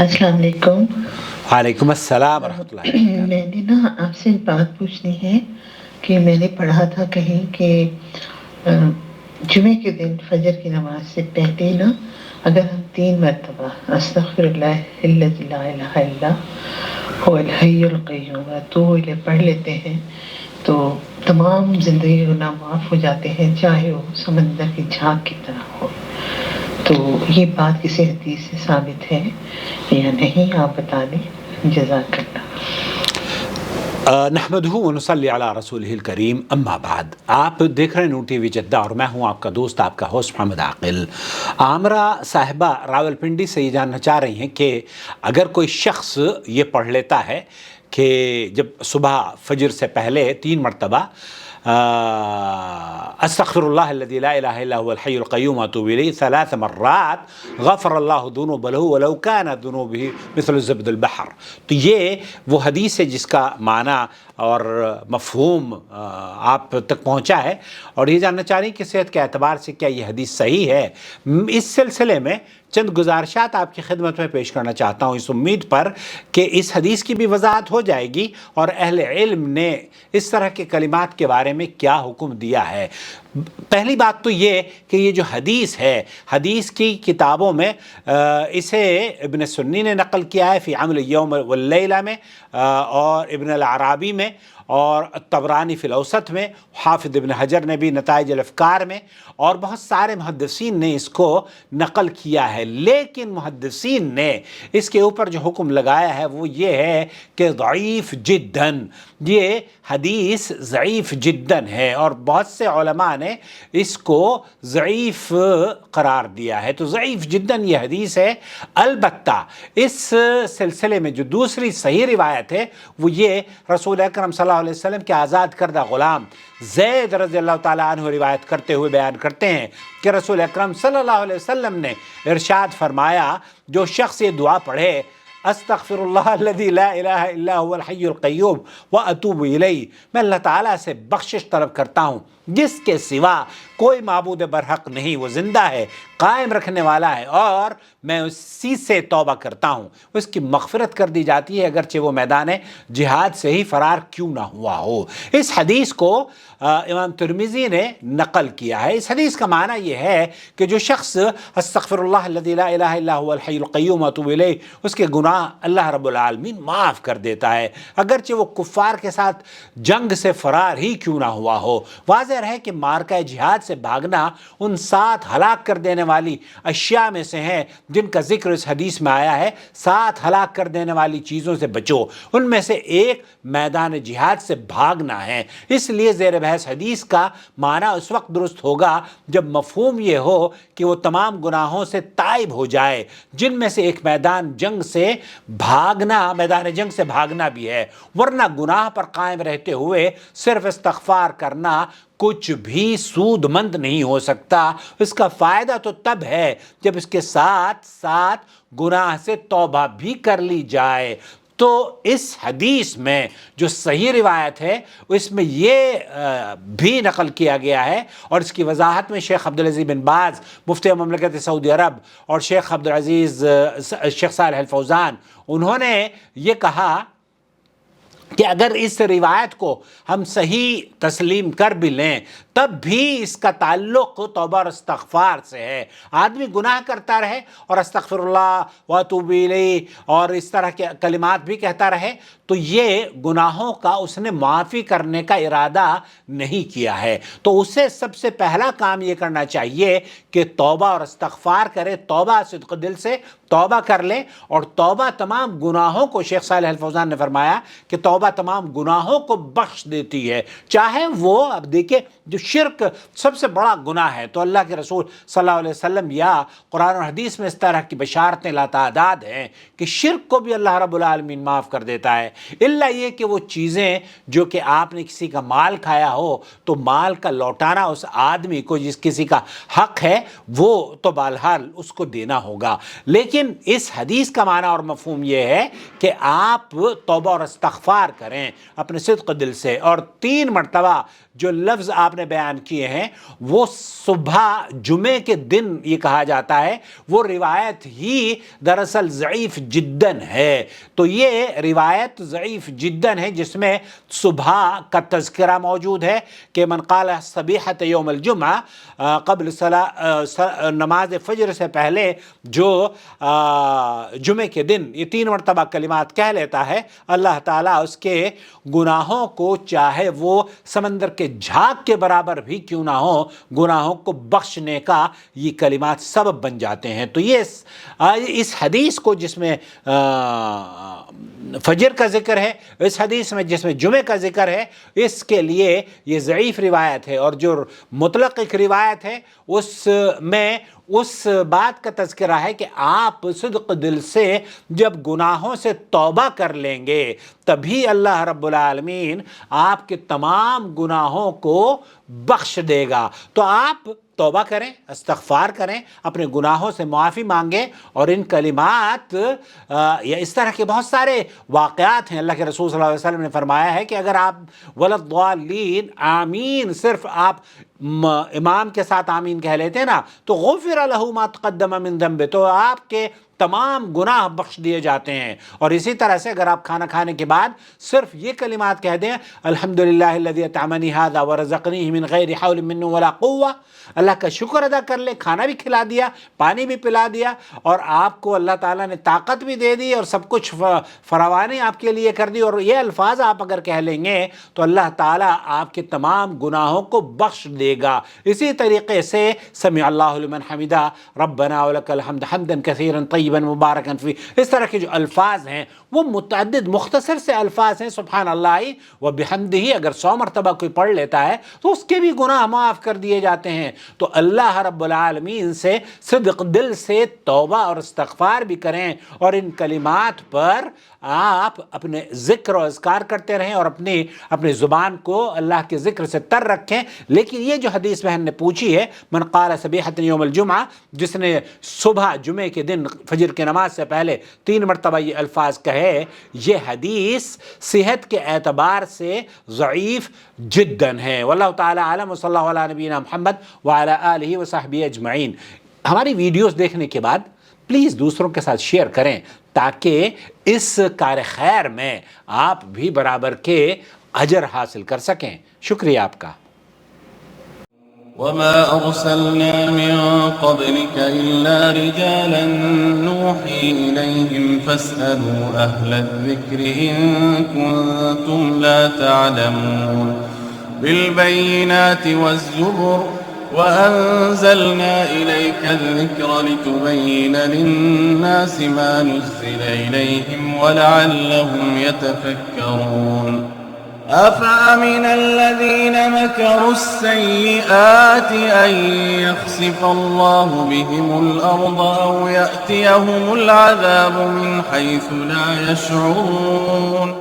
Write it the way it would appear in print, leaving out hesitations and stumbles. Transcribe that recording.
السلام علیکم۔ وعلیکم السلام ورحمۃ اللہ وبرکاتہ۔ میں نے نا آپ سے بات پوچھنی ہے کہ میں نے پڑھا تھا کہیں کہ جمعے کے دن فجر کی نماز سے پہلے نا اگر ہم 3 مرتبہ استغفر اللہ الذی لا الہ الا هو الحی القیوم واتوب الیہ پڑھ لیتے ہیں تو تمام زندگی گناہ معاف ہو جاتے ہیں، چاہے وہ سمندر کی جھاگ کی طرح ہو۔ تو یہ بات کسی حدیث سے ثابت ہے یا نہیں، آپ بتا دیں، جزاک اللہ۔ نحمدہ ونصلی علی رسولہ الکریم، اما بعد۔ آپ دیکھ رہے ہیں نون ٹی وی جدہ اور میں ہوں آپ کا دوست، آپ کا ہوسٹ محمد عاقل۔ عامرہ صاحبہ راولپنڈی سے یہ جاننا چاہ رہی ہیں کہ اگر کوئی شخص یہ پڑھ لیتا ہے کہ جب صبح فجر سے پہلے 3 مرتبہ استغفر اللہ الذی لا الہ الا هو الحی القیوم واتوب الیہ 3 مرات غفر اللہ ذنوب له ولو کان ذنوبہ مثل زبد البحر، تو یہ وہ حدیث ہے جس کا معنی اور مفہوم آپ تک پہنچا ہے، اور یہ جاننا چاہ رہی ہیں کہ صحت کے اعتبار سے کیا یہ حدیث صحیح ہے۔ اس سلسلے میں چند گزارشات آپ کی خدمت میں پیش کرنا چاہتا ہوں، اس امید پر کہ اس حدیث کی بھی وضاحت ہو جائے گی اور اہل علم نے اس طرح کے کلمات کے بارے میں کیا حکم دیا ہے۔ پہلی بات تو یہ کہ یہ جو حدیث ہے، حدیث کی کتابوں میں اسے ابن سنی نے نقل کیا ہے فی عمل اليوم واللیلہ میں، اور ابن العرابی میں، اور طبرانی فی الاوسط میں، حافظ ابن حجر نے بھی نتائج الافکار میں، اور بہت سارے محدثین نے اس کو نقل کیا ہے۔ لیکن محدثین نے اس کے اوپر جو حکم لگایا ہے وہ یہ ہے کہ ضعیف جداً، یہ حدیث ضعیف جداً ہے، اور بہت سے علماء نے اس کو ضعیف قرار دیا ہے۔ تو ضعیف جداً یہ حدیث ہے۔ البتہ اس سلسلے میں جو دوسری صحیح روایت ہے وہ یہ رسول اکرم صلی اللہ علیہ وسلم کے آزاد کردہ غلام زید رضی اللہ تعالیٰ عنہ روایت کرتے ہوئے بیان کرتے ہیں کہ رسول اکرم صلی اللہ علیہ وسلم نے ارشاد فرمایا، جو شخص یہ دعا پڑھے استغفر اللہ الذی لا الہ الا هو الحی القیوم واتوب الیہ، میں اللہ تعالیٰ سے بخشش طلب کرتا ہوں جس کے سوا کوئی معبود برحق نہیں، وہ زندہ ہے، قائم رکھنے والا ہے، اور میں اسی سے توبہ کرتا ہوں، اس کی مغفرت کر دی جاتی ہے اگرچہ وہ میدان جہاد سے ہی فرار کیوں نہ ہوا ہو۔ اس حدیث کو امام ترمذی نے نقل کیا ہے۔ اس حدیث کا معنی یہ ہے کہ جو شخص استغفر اللہ الذی لا الہ الا هو الحی القیوم واتوب الیہ، اس کے گناہ اللہ رب العالمین معاف کر دیتا ہے اگرچہ وہ کفار کے ساتھ جنگ سے فرار ہی کیوں نہ ہوا ہو۔ واضح ہے کہ مارکہ جہاد سے بھاگنا ان 7 ہلاک کر دینے والی اشیاء میں سے ہیں جن کا ذکر اس حدیث میں آیا ہے۔ 7 ہلاک کر دینے والی چیزوں سے بچو، ان میں سے ایک میدان جہاد سے بھاگنا ہے۔ اس لیے زیر بحث حدیث کا معنی اس وقت درست ہوگا جب مفہوم یہ ہو کہ وہ تمام گناہوں سے تائب ہو جائے، جن میں سے ایک میدان جنگ سے بھاگنا، میدان جنگ سے بھاگنا بھی ہے، ورنہ گناہ پر قائم رہتے ہوئے صرف استغفار کرنا کچھ بھی سود مند نہیں ہو سکتا۔ اس کا فائدہ تو تب ہے جب اس کے ساتھ ساتھ گناہ سے توبہ بھی کر لی جائے۔ تو اس حدیث میں جو صحیح روایت ہے اس میں یہ بھی نقل کیا گیا ہے، اور اس کی وضاحت میں شیخ عبدالعزیز بن باز مفتی مملکت سعودی عرب اور شیخ عبدالعزیز شیخ صالح الفوزان، انہوں نے یہ کہا کہ اگر اس روایت کو ہم صحیح تسلیم کر بھی لیں تب بھی اس کا تعلق توبہ اور استغفار سے ہے۔ آدمی گناہ کرتا رہے اور استغفر اللہ واتوب الیہ اور اس طرح کے کلمات بھی کہتا رہے تو یہ گناہوں کا اس نے معافی کرنے کا ارادہ نہیں کیا ہے، تو اسے سب سے پہلا کام یہ کرنا چاہیے کہ توبہ اور استغفار کرے، توبہ صدق دل سے توبہ کر لے، اور توبہ تمام گناہوں کو، شیخ صالح الفوزان نے فرمایا کہ توبہ تمام گناہوں کو بخش دیتی ہے، چاہے وہ، اب دیکھیں جو شرک سب سے بڑا گناہ ہے تو اللہ کے رسول صلی اللہ علیہ وسلم یا قرآن اور حدیث میں اس طرح کی بشارتیں لاتعداد ہیں کہ شرک کو بھی اللہ رب العالمین معاف کر دیتا ہے، الا یہ کہ وہ چیزیں جو کہ آپ نے کسی کا مال کھایا ہو تو مال کا لوٹانا اس آدمی کو جس کسی کا حق ہے وہ تو بہرحال اس کو دینا ہوگا۔ لیکن اس حدیث کا معنی اور مفہوم یہ ہے کہ آپ توبہ اور استغفار کریں اپنے صدق دل سے، اور 3 مرتبہ جو لفظ آپ نے بیان کیے ہیں وہ صبح جمعے کے دن یہ کہا جاتا ہے، وہ روایت ہی دراصل ضعیف جداً ہے۔ تو یہ روایت ضعیف جداً ہے جس میں صبح کا تذکرہ موجود ہے کہ من قال صبیحۃ یوم الجمعہ، قبل نماز فجر سے پہلے جو جمعے کے دن یہ 3 مرتبہ کلمات کہہ لیتا ہے، اللہ تعالیٰ اس کے گناہوں کو چاہے وہ سمندر کے جھاگ کے برابر بھی کیوں نہ ہو، گناہوں کو بخشنے کا یہ کلمات سبب بن جاتے ہیں۔ تو یہ اس حدیث کو جس میں فجر کا ذکر ہے، اس حدیث میں جس میں جمعے کا ذکر ہے، اس کے لیے یہ ضعیف روایت ہے، اور جو مطلق ایک روایت ہے اس میں اس بات کا تذکرہ ہے کہ آپ صدق دل سے جب گناہوں سے توبہ کر لیں گے تبھی اللہ رب العالمین آپ کے تمام گناہوں کو بخش دے گا۔ تو آپ توبہ کریں، استغفار کریں، اپنے گناہوں سے معافی مانگیں، اور ان کلمات یا اس طرح کے بہت سارے واقعات ہیں۔ اللہ کے رسول صلی اللہ علیہ وسلم نے فرمایا ہے کہ اگر آپ ولضالین آمین صرف آپ امام کے ساتھ آمین کہہ لیتے ہیں نا تو غفر لہ ما تقدم من ذنب، تو آپ کے تمام گناہ بخش دیے جاتے ہیں۔ اور اسی طرح سے اگر آپ کھانا کھانے کے بعد صرف یہ کلمات کہہ دیں، الحمدللہ الذی اطعمنی ھذا ورزقنیہ من غیر حول منی ولا قوہ، اللہ کا شکر ادا کر لے، کھانا بھی کھلا دیا، پانی بھی پلا دیا، اور آپ کو اللہ تعالیٰ نے طاقت بھی دے دی اور سب کچھ فراوانی آپ کے لیے کر دی، اور یہ الفاظ آپ اگر کہہ لیں گے تو اللہ تعالیٰ آپ کے تمام گناہوں کو بخش دے گا۔ اسی طریقے سے سمع اللہ لمن حمدہ ربنا ولک الحمد حمدا کثیرا طیبا مبارکا فیہ، اس طرح کے جو الفاظ ہیں وہ متعدد مختصر سے الفاظ ہیں۔ سبحان اللہ و بحمدہ اگر 100 مرتبہ کوئی پڑھ لیتا ہے تو اس کے بھی گناہ معاف کر دیے جاتے ہیں۔ تو اللہ رب العالمین سے صدق دل سے توبہ اور استغفار بھی کریں، اور ان کلمات پر آپ اپنے ذکر و اذکار کرتے رہیں اور اپنی زبان کو اللہ کے ذکر سے تر رکھیں۔ لیکن یہ جو حدیث بہن نے پوچھی ہے من قال صبیحۃ یوم الجمعہ، جس نے صبح جمعے کے دن فجر کی نماز سے پہلے 3 مرتبہ یہ الفاظ کہے، یہ حدیث صحت کے اعتبار سے ضعیف جداً ہے۔ واللہ تعالی عالم، و صلی اللہ علی نبینا محمد وعلی آلہ وصحبہ اجمعین۔ ہماری ویڈیوز دیکھنے کے بعد پلیز دوسروں کے ساتھ شیئر کریں تاکہ اس کار خیر میں آپ بھی برابر کے اجر حاصل کر سکیں۔ شکریہ آپ کا۔ وما أرسلنا من قبلك إلا رجالا نوحي إليهم فاسألوا أهل الذكر إن كنتم لا تعلمون بالبينات والزبر وأنزلنا إليك الذكر لتبين للناس ما نزل إليهم ولعلهم يتفكرون أفأمن الذين مكروا السيئات أن يخسف الله بهم الأرض أو يأتيهم العذاب من حيث لا يشعرون